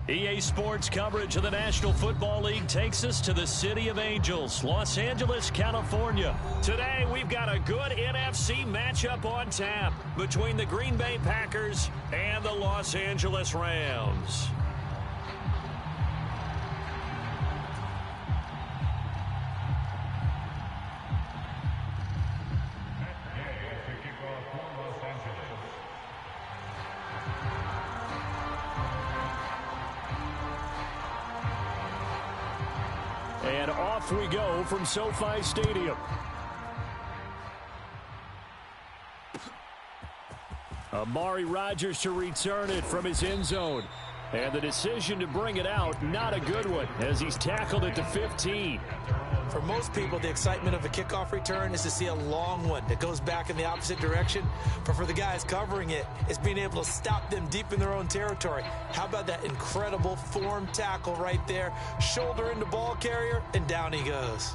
EA Sports coverage of the National Football League takes us to the City of Angels, Los Angeles, California. Today, we've got a good NFC matchup on tap between the Green Bay Packers and the Los Angeles Rams. And off we go from SoFi Stadium. Amari Rodgers to return it from his end zone. And the decision to bring it out, not a good one, as he's tackled at the 15. For most people, the excitement of a kickoff return is to see a long one that goes back in the opposite direction. But for the guys covering it, it's being able to stop them deep in their own territory. How about that incredible form tackle right there? Shoulder into ball carrier, and down he goes.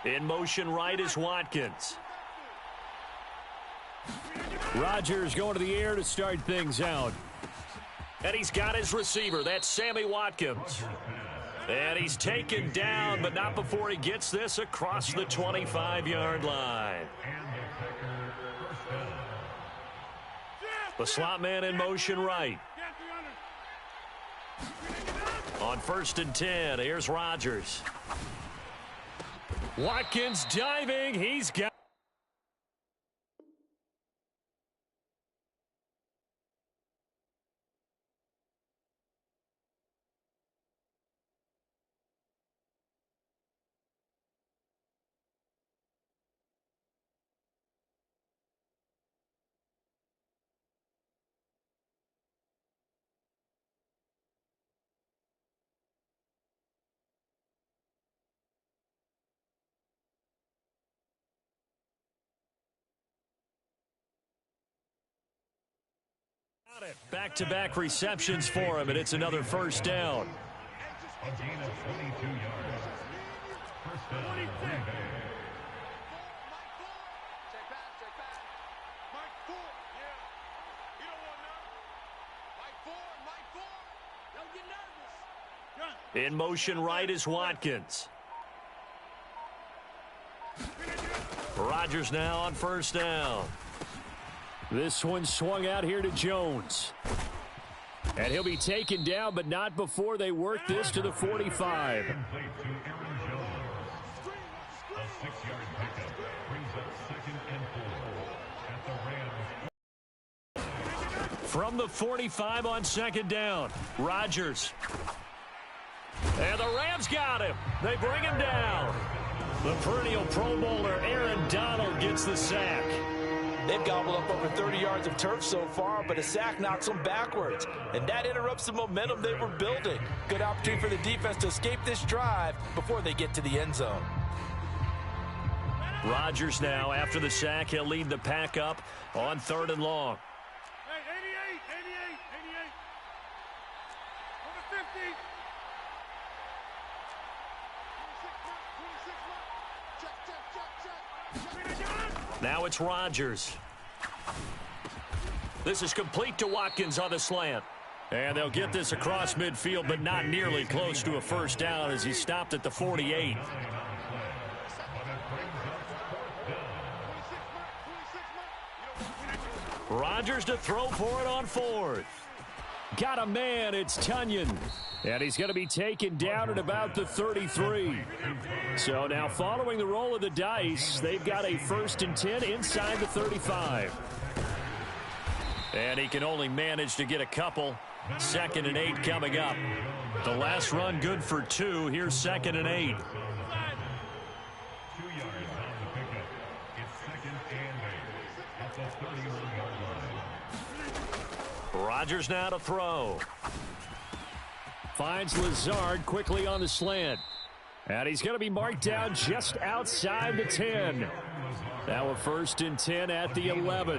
In motion right is Watkins. Rodgers going to the air to start things out. And he's got his receiver. That's Sammy Watkins. And he's taken down, but not before he gets this across the 25-yard line. The slot man in motion right. On 1st and 10, here's Rodgers. Watkins diving. He's got. Back-to-back receptions for him, and it's another first down. A gain of 22 yards. First down, Green Bay. In motion right is Watkins. Rodgers now on first down. This one swung out here to Jones. And he'll be taken down, but not before they work this to the 45. From the 45 on second down, Rodgers. And the Rams got him. They bring him down. The perennial Pro Bowler Aaron Donald gets the sack. They've gobbled up over 30 yards of turf so far, but a sack knocks them backwards. And that interrupts the momentum they were building. Good opportunity for the defense to escape this drive before they get to the end zone. Rodgers now, after the sack, he'll lead the pack up on 3rd and long. Now it's Rodgers. This is complete to Watkins on the slant. And they'll get this across midfield, but not nearly close to a first down as he stopped at the 48. Rodgers to throw for it on 4th. Got a man, it's Tunyon. And he's going to be taken down at about the 33. So now following the roll of the dice, they've got a 1st and 10 inside the 35. And he can only manage to get a couple. 2nd and 8 coming up. The last run good for 2. Here's 2nd and 8. 2 yards on the pickup. It's 2nd and 8 at the 31-yard line. Rodgers now to throw. Finds Lazard quickly on the slant. And he's going to be marked down just outside the 10. Now a 1st and 10 at the 11.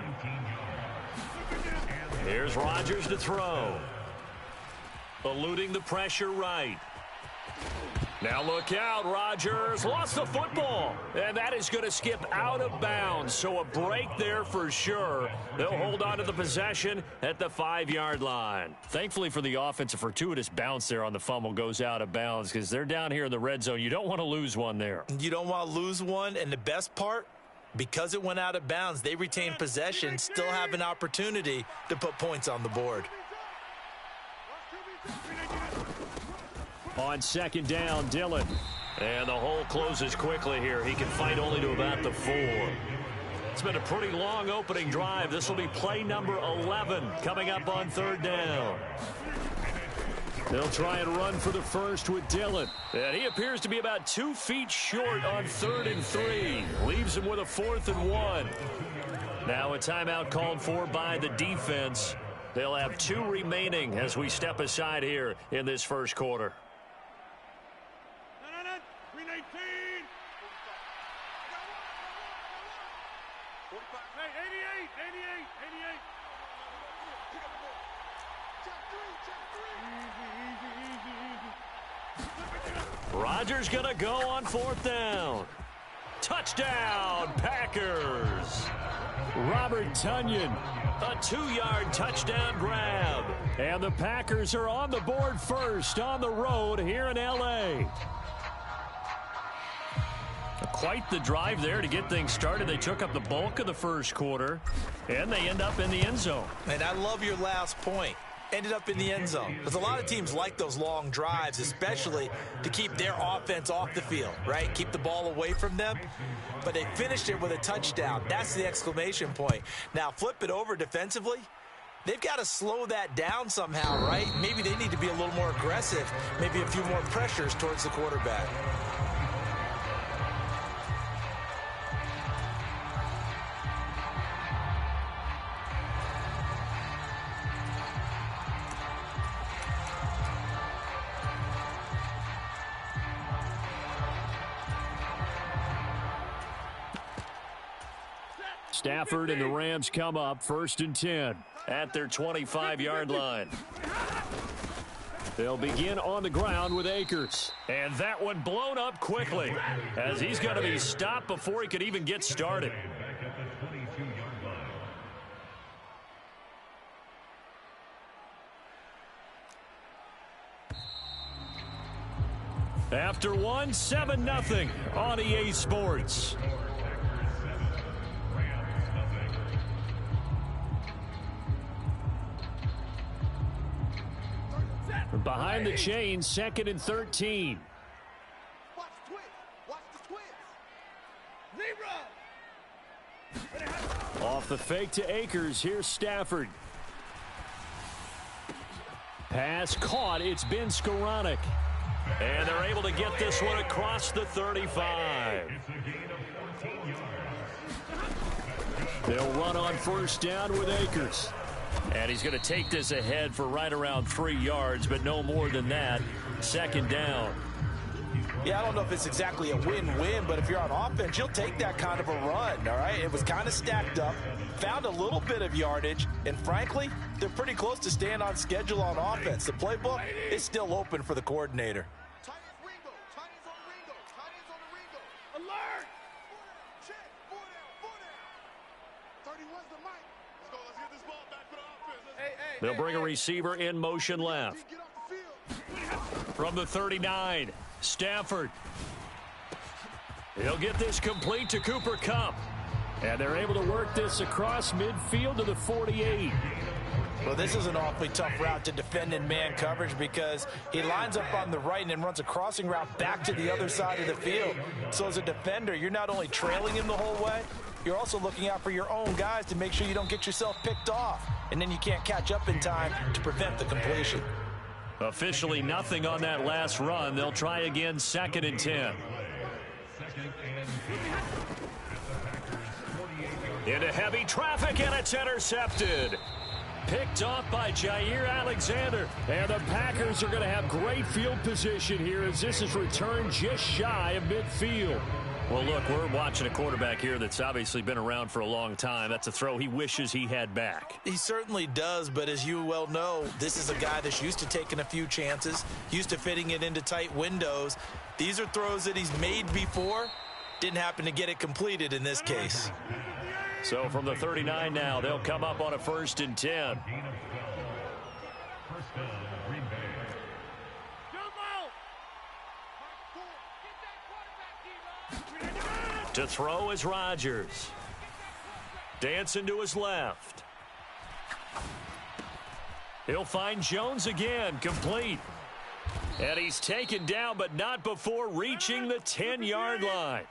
Here's Rodgers to throw. eluding the pressure right. Now look out, Rodgers lost the football, and that is going to skip out of bounds, so a break there for sure. They'll hold on to the possession at the 5-yard line. Thankfully for the offense, a fortuitous bounce there on the fumble goes out of bounds because they're down here in the red zone. You don't want to lose one there. You don't want to lose one, and the best part, because it went out of bounds, they retain possession, still have an opportunity to put points on the board. On second down, Dillon. And the hole closes quickly here. He can fight only to about the 4. It's been a pretty long opening drive. This will be play number 11 coming up on third down. They'll try and run for the first with Dillon. And he appears to be about 2 feet short on 3rd and 3. Leaves him with a 4th and 1. Now a timeout called for by the defense. They'll have 2 remaining as we step aside here in this first quarter. Rodgers going to go on 4th down. Touchdown, Packers. Robert Tonyan, a 2-yard touchdown grab. And the Packers are on the board first on the road here in L.A. Quite the drive there to get things started. They took up the bulk of the first quarter, and they end up in the end zone. And I love your last point. Ended up in the end zone. Because a lot of teams like those long drives, especially to keep their offense off the field, right? Keep the ball away from them. But they finished it with a touchdown. That's the exclamation point. Now, flip it over defensively. They've got to slow that down somehow, right? Maybe they need to be a little more aggressive. Maybe a few more pressures towards the quarterback. Stafford and the Rams come up 1st and 10 at their 25-yard line. They'll begin on the ground with Akers. And that one blown up quickly as he's going to be stopped before he could even get started. After one, 7-0 on EA Sports. Behind the chains, 2nd and 13. Watch the twist. Watch the twist. Off the fake to Akers, here's Stafford. Pass caught, it's been Skoranek. And they're able to get this one across the 35. They'll run on 1st down with Akers. And he's going to take this ahead for right around 3 yards, but no more than that. 2nd down. Yeah, I don't know if it's exactly a win-win, but if you're on offense, you'll take that kind of a run, all right? It was kind of stacked up, found a little bit of yardage, and frankly, they're pretty close to staying on schedule on offense. The playbook is still open for the coordinator. Titans Ringo. Titans on Ringo. Titans on the Ringo. Alert! Check. 4 down. 31's the mic. Let's go. Let's get this ball back for the offense. They'll bring a receiver in motion left. Get off the field. From the 39, Stafford. He'll get this complete to Cooper Kupp. And they're able to work this across midfield to the 48. Well, this is an awfully tough route to defend in man coverage because he lines up on the right and then runs a crossing route back to the other side of the field. So as a defender, you're not only trailing him the whole way, you're also looking out for your own guys to make sure you don't get yourself picked off. And then you can't catch up in time to prevent the completion. Officially nothing on that last run. They'll try again 2nd and 10. Into heavy traffic, and it's intercepted. Picked off by Jair Alexander. And the Packers are going to have great field position here as this is returned just shy of midfield. Well, look, we're watching a quarterback here that's obviously been around for a long time. That's a throw he wishes he had back. He certainly does, but as you well know, this is a guy that's used to taking a few chances, used to fitting it into tight windows. These are throws that he's made before. Didn't happen to get it completed in this case. So from the 39 now, they'll come up on a 1st and 10. First down, Green Bay. To throw is Rodgers. Dancing to his left. He'll find Jones again, complete. And he's taken down, but not before reaching the 10-yard line.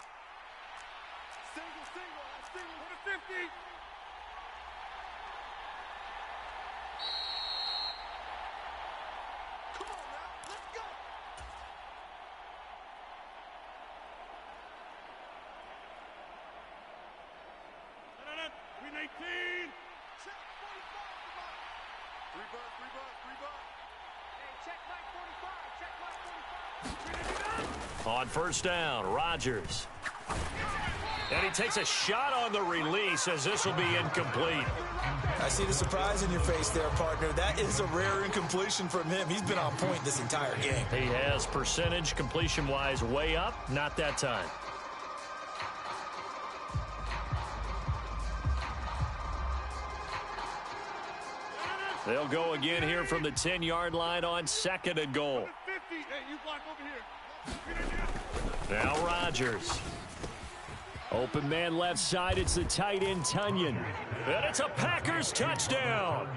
On 1st down, Rodgers. And he takes a shot on the release as this will be incomplete. I see the surprise in your face there, partner. That is a rare incompletion from him. He's been on point this entire game. He has percentage completion-wise way up, not that time. They'll go again here from the 10-yard line on 2nd and goal. Now Rodgers. Open man left side. It's the tight end Tonyan. And it's a Packers touchdown.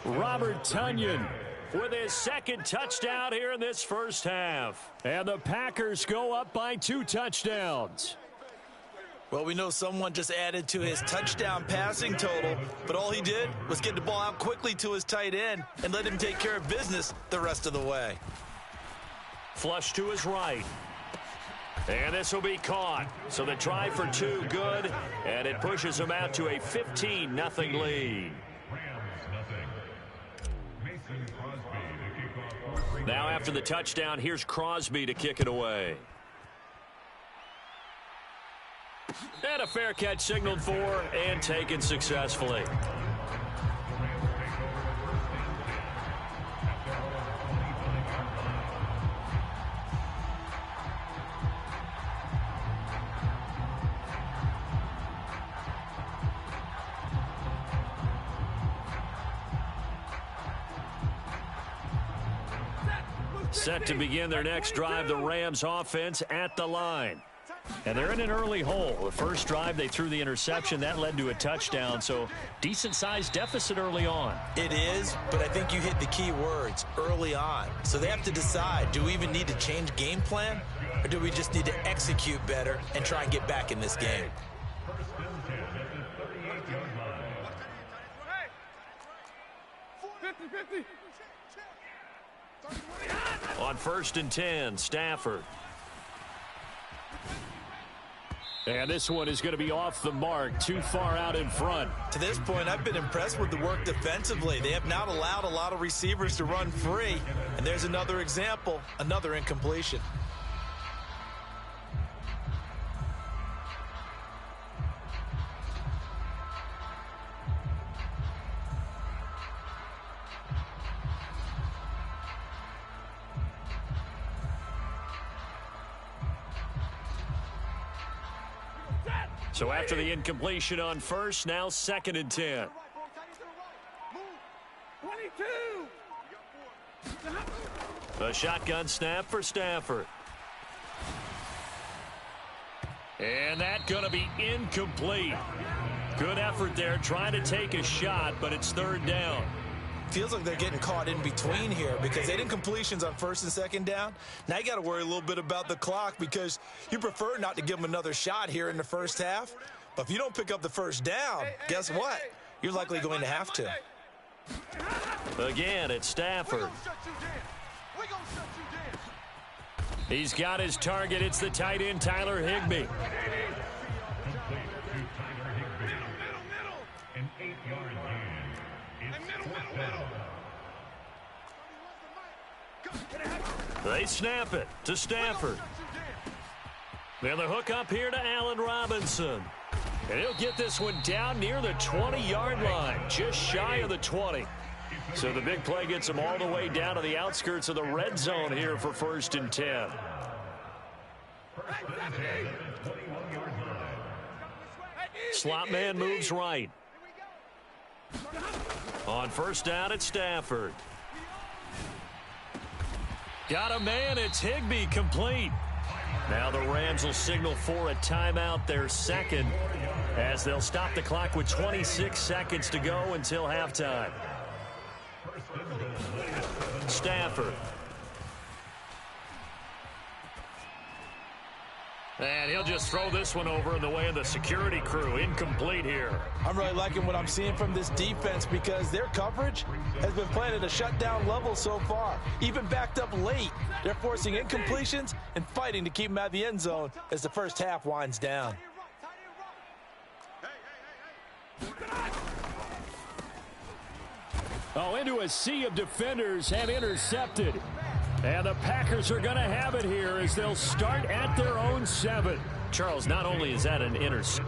Robert Tonyan with his 2nd touchdown here in this first half. And the Packers go up by 2 touchdowns. Well, we know someone just added to his touchdown passing total, but all he did was get the ball out quickly to his tight end and let him take care of business the rest of the way. Flush to his right. And this will be caught. So the try for 2, good, and it pushes him out to a 15-0 lead. Now after the touchdown, here's Crosby to kick it away. And a fair catch signaled for and taken successfully. Set to begin their next drive, the Rams offense at the line. And they're in an early hole. The first drive, they threw the interception. That led to a touchdown, so decent-sized deficit early on. It is, but I think you hit the key words, early on. So they have to decide, do we even need to change game plan, or do we just need to execute better and try and get back in this game? On 1st and 10, Stafford. And this one is going to be off the mark, too far out in front. To this point, I've been impressed with the work defensively. They have not allowed a lot of receivers to run free. And there's another example, another incompletion. So after the incompletion on 1st, now 2nd and 10. 22. A shotgun snap for Stafford. And that going to be incomplete. Good effort there, trying to take a shot, but it's 3rd down. Feels like they're getting caught in between here because they did incompletions on 1st and 2nd down. Now you got to worry a little bit about the clock because you prefer not to give them another shot here in the first half. But if you don't pick up the 1st down, guess what? You're likely going to have to. Again, it's Stafford. He's got his target. It's the tight end, Tyler Higbee. An 8-yard gain. It's 4th down. They snap it to Stafford. And the hook up here to Allen Robinson. And he'll get this one down near the 20-yard line, just shy of the 20. So the big play gets him all the way down to the outskirts of the red zone here for 1st and 10. Slot man moves right. On 1st down, it's Stafford. Got a man, it's Higbee, complete. Now the Rams will signal for a timeout, their second, as they'll stop the clock with 26 seconds to go until halftime. Stafford. And he'll just throw this one over in the way of the security crew. Incomplete here. I'm really liking what I'm seeing from this defense because their coverage has been playing at a shutdown level so far. Even backed up late, they're forcing incompletions and fighting to keep them out of the end zone as the first half winds down. Oh, into a sea of defenders have intercepted. And the Packers are going to have it here as they'll start at their own 7. Charles, not only is that an interception.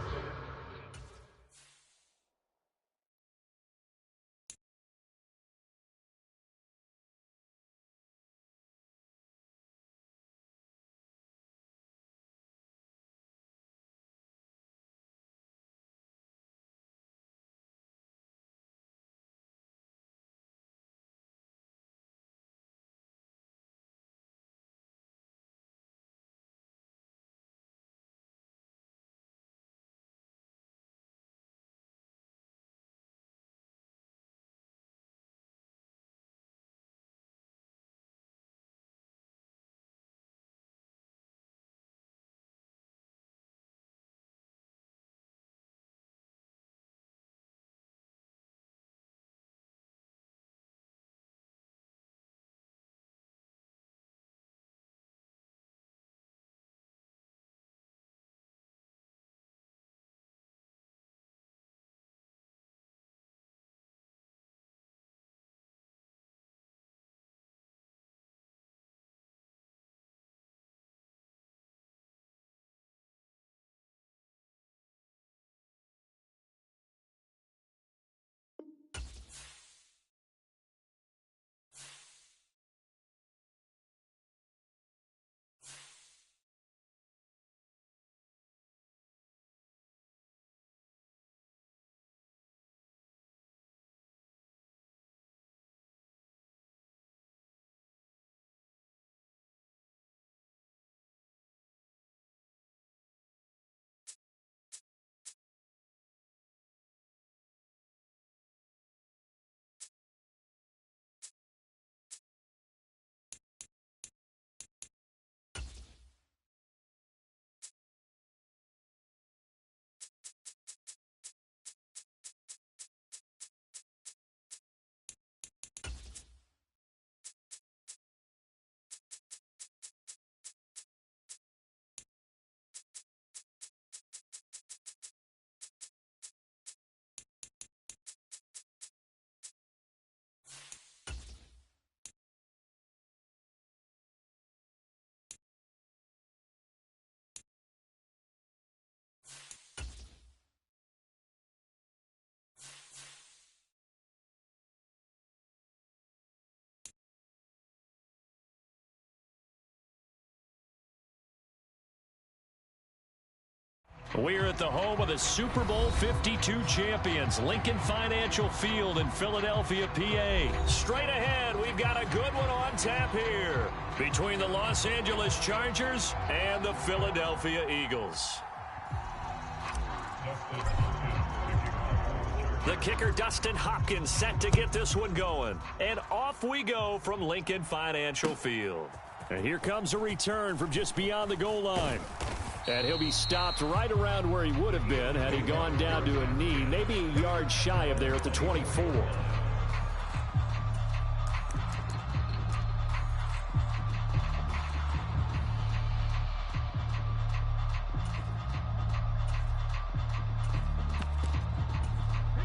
We're at the home of the Super Bowl 52 champions, Lincoln Financial Field in Philadelphia, PA. Straight ahead, we've got a good one on tap here between the Los Angeles Chargers and the Philadelphia Eagles. The kicker, Dustin Hopkins, set to get this one going. And off we go from Lincoln Financial Field. And here comes a return from just beyond the goal line. And he'll be stopped right around where he would have been had he gone down to a knee, maybe a yard shy of there at the 24. Here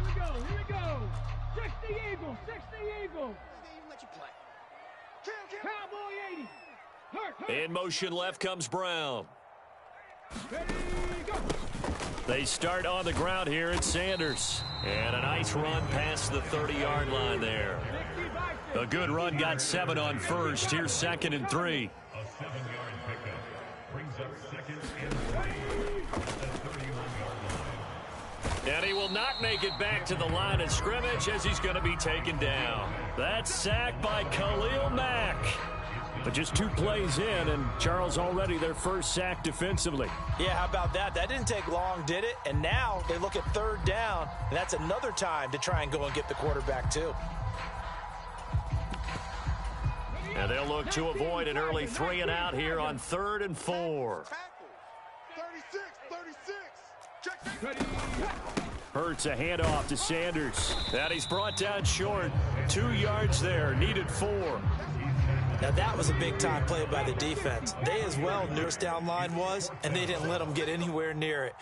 we go. 60 Eagles. Let you play. Cowboy 80. Hurt. In motion left comes Brown. Ready, go. They start on the ground here at Sanders. And a nice run past the 30-yard line there. A good run, got 7 on first. Here's 2nd and 3. A 7-yard pickup brings up 2nd and 3 at the 31-yard line. And he will not make it back to the line of scrimmage as he's going to be taken down. That's sacked by Khalil Mack. But just 2 plays in, and Charles already their first sack defensively. Yeah, how about that? That didn't take long, did it? And now they look at 3rd down, and that's another time to try and go and get the quarterback, too. And they'll look to avoid an early 3 and out here on 3rd and 4. 36. Ready, Hurts a handoff to Sanders. And he's brought down short. 2 yards there, needed 4. Now, that was a big-time play by the defense. They as well knew where down line was, and they didn't let them get anywhere near it.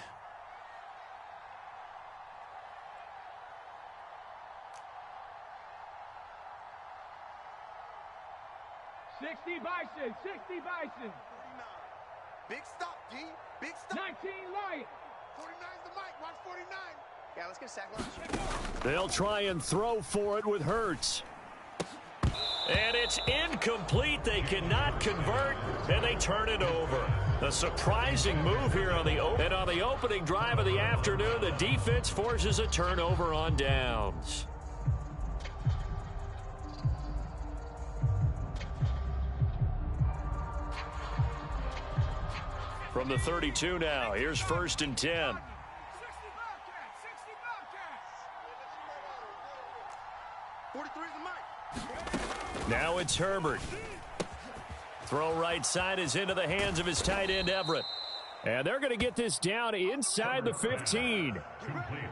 $60 Bison, $60 Bison. Big stop, D. Big stop. 19 Lion. 49's the mic. Watch 49. Yeah, let's get a sack lunch. They'll try and throw for it with Hurts. And it's incomplete. They cannot convert, and they turn it over. A surprising move here on the opening drive of the afternoon. The defense forces a turnover on downs. From the 32 now, here's 1st and 10. 60 Bobcats, 60 Bobcats. 43's the mic. Now it's Herbert. Throw right side is into the hands of his tight end, Everett. And they're going to get this down inside the 15.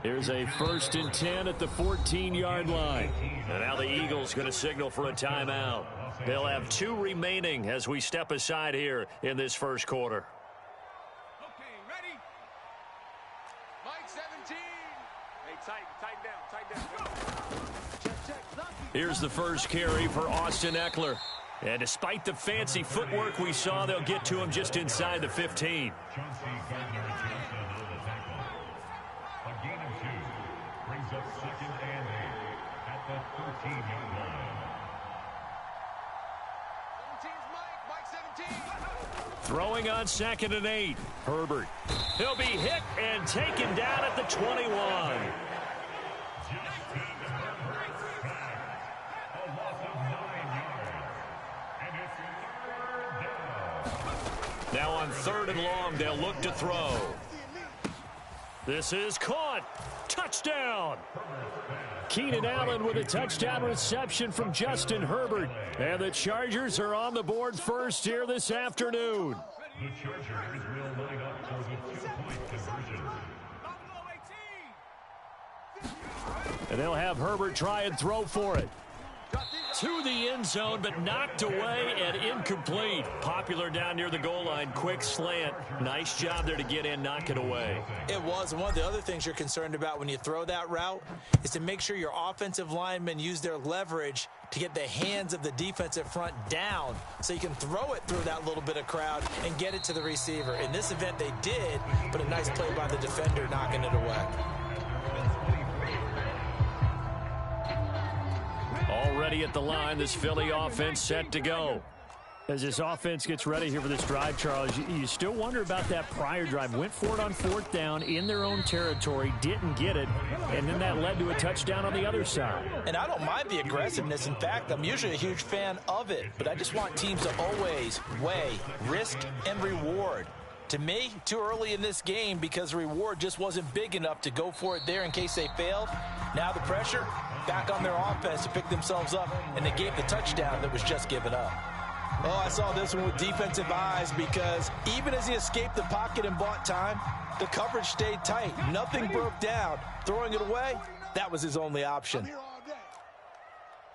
Here's a 1st and 10 at the 14-yard line. And now the Eagles going to signal for a timeout. They'll have 2 remaining as we step aside here in this first quarter. Okay, ready? Mike 17. Hey, tighten down. Here's the first carry for Austin Eckler. And despite the fancy footwork we saw, they'll get to him just inside the 15. Chauncey Gardner-Johnson on the tackle. A gain of 2 brings up 2nd and 8 at the 13-yard line. 17's Mike 17. Throwing on 2nd and 8. Herbert. He'll be hit and taken down at the 21. Now on 3rd and long, they'll look to throw. This is caught. Touchdown. Keenan Allen with a touchdown reception from Justin Herbert. And the Chargers are on the board first here this afternoon. The Chargers will line up for the 2-point conversion. And they'll have Herbert try and throw for it. To the end zone, but knocked away and incomplete. Popular down near the goal line. Quick slant. Nice job there to get in, knock it away. It was. And one of the other things you're concerned about when you throw that route is to make sure your offensive linemen use their leverage to get the hands of the defensive front down so you can throw it through that little bit of crowd and get it to the receiver. In this event, they did, but a nice play by the defender knocking it away. Already at the line, this Philly offense set to go. As this offense gets ready here for this drive, Charles, you still wonder about that prior drive. Went for it on 4th down in their own territory, didn't get it, and then that led to a touchdown on the other side. And I don't mind the aggressiveness. In fact, I'm usually a huge fan of it, but I just want teams to always weigh risk and reward. To me, too early in this game because the reward just wasn't big enough to go for it there in case they failed. Now the pressure back on their offense to pick themselves up, and they gave the touchdown that was just given up. Oh, I saw this one with defensive eyes because even as he escaped the pocket and bought time, the coverage stayed tight. Nothing broke down. Throwing it away, that was his only option. I'm here all day.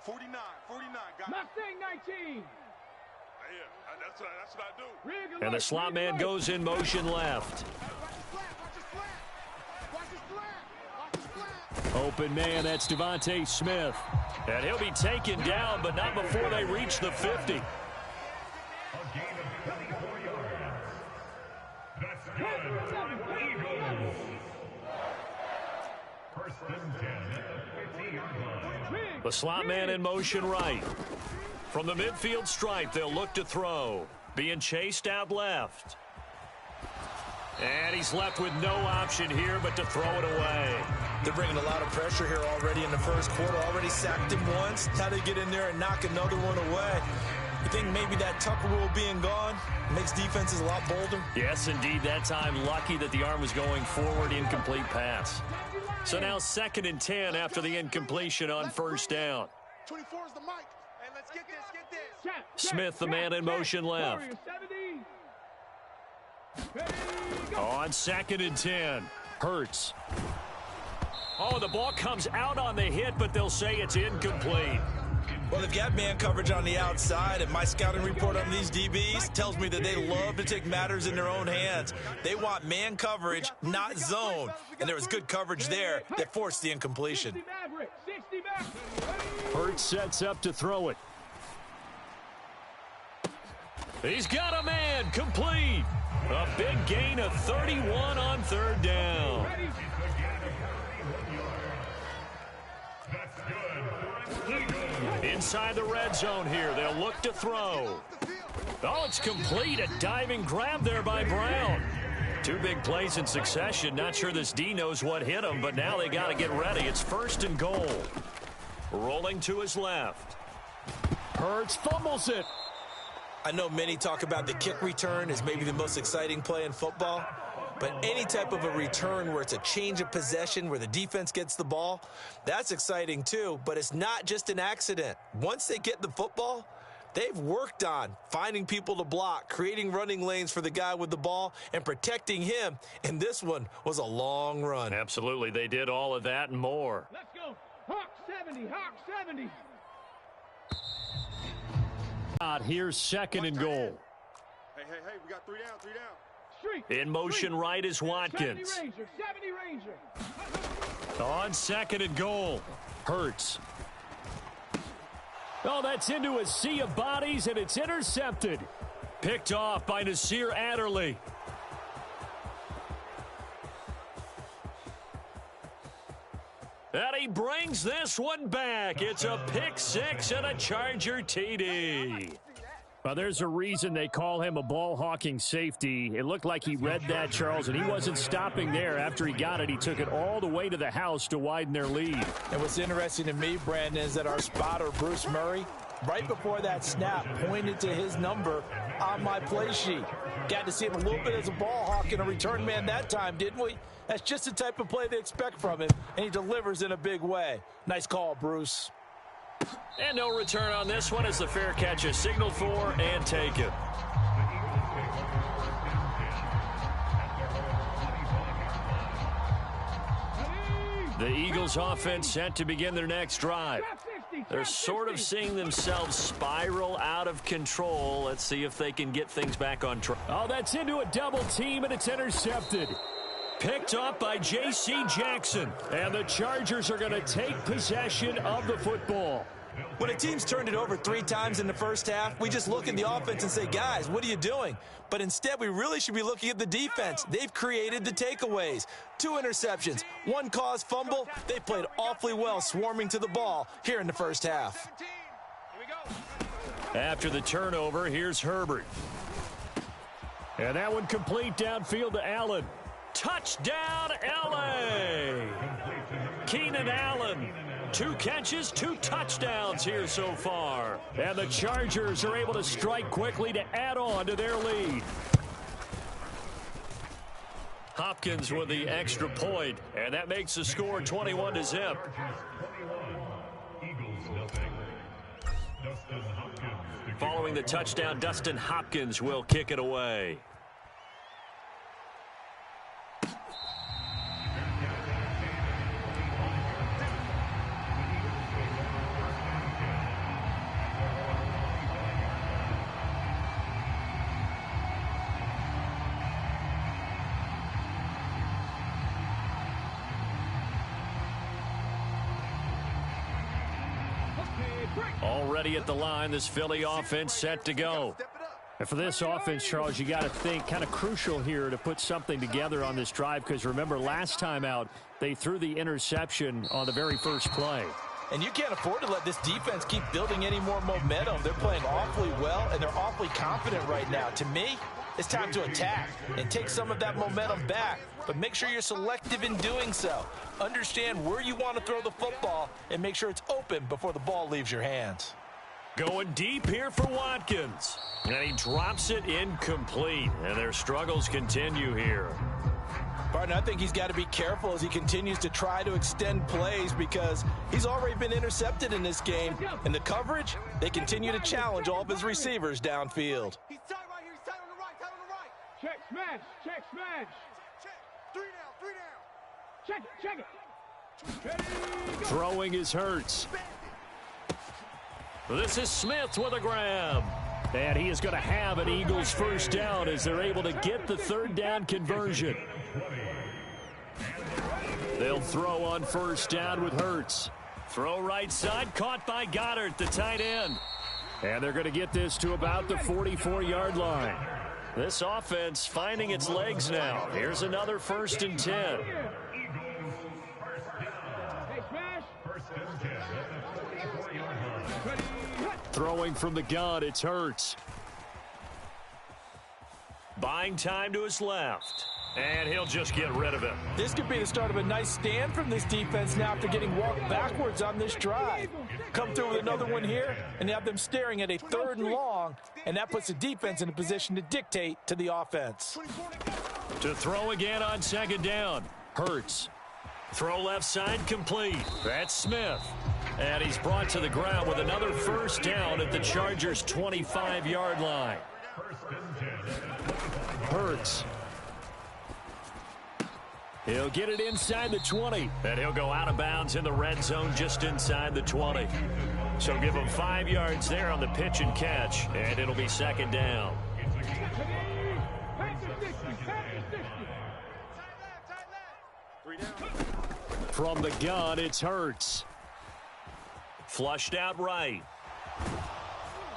49, got it. Mustang 19. That's what I do. Rig And the alert, slot rig man alert. goes in motion left. Watch his flat. Open man, that's Devontae Smith. And he'll be taken down, but not before they reach the 50. A gain of 34 yards. That's good. The slot man in motion right. From the midfield stripe, they'll look to throw. Being chased out left. And he's left with no option here but to throw it away. They're bringing a lot of pressure here already in the first quarter. Already sacked him once. How to get in there and knock another one away. You think maybe that Tucker rule being gone makes defenses a lot bolder? Yes, indeed. That time, lucky that the arm was going forward. Incomplete pass. So now 2nd and 10 after the incompletion on first down. 24 is the mic. Hey, let's get this. Smith, the man in motion left. On 2nd and 10, Hurts. Oh, the ball comes out on the hit, but they'll say it's incomplete. Well, they've got man coverage on the outside, and my scouting report on these DBs tells me that they love to take matters in their own hands. They want man coverage, not zone. And there was good coverage there that forced the incompletion. Hurts sets up to throw it. He's got a man, complete. A big gain of 31 on 3rd down. Inside the red zone here, they'll look to throw. Oh, it's complete. A diving grab there by Brown. 2 big plays in succession. Not sure this D knows what hit him, but now they got to get ready. It's 1st and goal. Rolling to his left. Hurts fumbles it. I know many talk about the kick return as maybe the most exciting play in football, but any type of a return where it's a change of possession, where the defense gets the ball, that's exciting too, but it's not just an accident. Once they get the football, they've worked on finding people to block, creating running lanes for the guy with the ball, and protecting him, and this one was a long run. Absolutely, they did all of that and more. Let's go. Hawk 70, Hawk 70. Here's 2nd and goal. Hey, we got 3 down. Street. In motion right is Watkins. 70 Ranger. On 2nd and goal, Hurts. Oh, that's into a sea of bodies, and it's intercepted. Picked off by Nasir Adderley. And he brings this one back. It's a pick 6 and a Charger TD. Well, there's a reason they call him a ball-hawking safety. It looked like he read that, Charles, and he wasn't stopping there. After he got it, he took it all the way to the house to widen their lead. And what's interesting to me, Brandon, is that our spotter, Bruce Murray, right before that snap, pointed to his number on my play sheet. Got to see him a little bit as a ball hawk and a return man that time, didn't we? That's just the type of play they expect from him, and he delivers in a big way. Nice call, Bruce. And no return on this one as the fair catch is signaled for and taken. The Eagles offense set to begin their next drive. They're sort of seeing themselves spiral out of control. Let's see if they can get things back on track. Oh, that's into a double team, and it's intercepted. Picked up by J.C. Jackson. And the Chargers are going to take possession of the football. When a team's turned it over 3 times in the first half, we just look at the offense and say, guys, what are you doing? But instead, we really should be looking at the defense. They've created the takeaways. 2 interceptions, 1 caused fumble. They played awfully well swarming to the ball here in the first half. After the turnover, here's Herbert. And that one complete downfield to Allen. Touchdown, L.A. Keenan Allen. 2 catches, 2 touchdowns here so far. And the Chargers are able to strike quickly to add on to their lead. Hopkins with the extra point, and that makes the score 21-0. Following the touchdown, Dustin Hopkins will kick it away. Already at the line, this Philly offense set to go. And for this offense, Charles, you got to think kind of crucial here to put something together on this drive, because remember last time out, they threw the interception on the very first play. And you can't afford to let this defense keep building any more momentum. They're playing awfully well, and they're awfully confident right now. To me, it's time to attack and take some of that momentum back. But make sure you're selective in doing so. Understand where you want to throw the football and make sure it's open before the ball leaves your hands. Going deep here for Watkins. And he drops it incomplete. And their struggles continue here. Partner, I think he's got to be careful as he continues to try to extend plays because he's already been intercepted in this game. And the coverage, they continue to challenge all of his receivers downfield. He's tight right here. He's tight on the right. Tight on the right. Check smash. Check smash. Check. Three down. Check it. Check it. Throwing is Hurts. This is Smith with a grab. And he is going to have an Eagles first down as they're able to get the third down conversion. They'll throw on first down with Hurts. Throw right side, caught by Goddard, the tight end. And they're going to get this to about the 44-yard line. This offense finding its legs now. Here's another 1st and 10. Hey, smash. First and 10 at the 44-yard line. Throwing from the gun, it's Hurts. Buying time to his left. And he'll just get rid of it. This could be the start of a nice stand from this defense now after getting walked backwards on this drive. Come through with another one here and have them staring at a 3rd and long, and that puts the defense in a position to dictate to the offense. To throw again on 2nd down. Hurts. Throw left side complete. That's Smith. And he's brought to the ground with another 1st down at the Chargers' 25-yard line. Hurts. He'll get it inside the 20, and he'll go out of bounds in the red zone just inside the 20. So give him 5 yards there on the pitch and catch, and it'll be 2nd down. From the gun, it's Hurts. Flushed out right.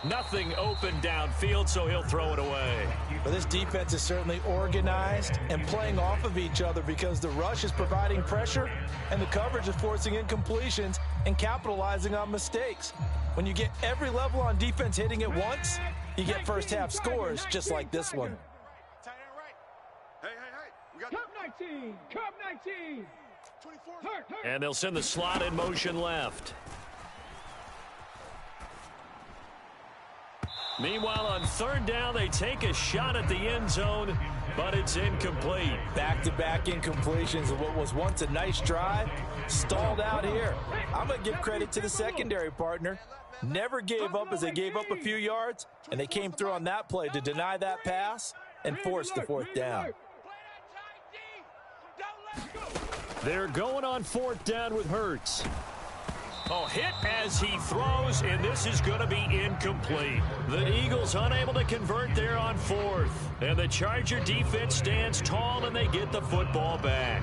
Nothing open downfield, so he'll throw it away. Well, this defense is certainly organized and playing off of each other because the rush is providing pressure and the coverage is forcing incompletions and capitalizing on mistakes. When you get every level on defense hitting at once, you get first half scores just like this one. Tight end right. Hey. We got Cup 19. Cup 19. 24. Hurt. And they'll send the slot in motion left. Meanwhile, on 3rd down, they take a shot at the end zone, but it's incomplete. Back-to-back incompletions of what was once a nice drive, stalled out here. I'm going to give credit to the secondary partner. Never gave up as they gave up a few yards, and they came through on that play to deny that pass and force the 4th down. They're going on 4th down with Hurts. Oh, hit as he throws, and this is going to be incomplete. The Eagles unable to convert there on 4th. And the Charger defense stands tall, and they get the football back.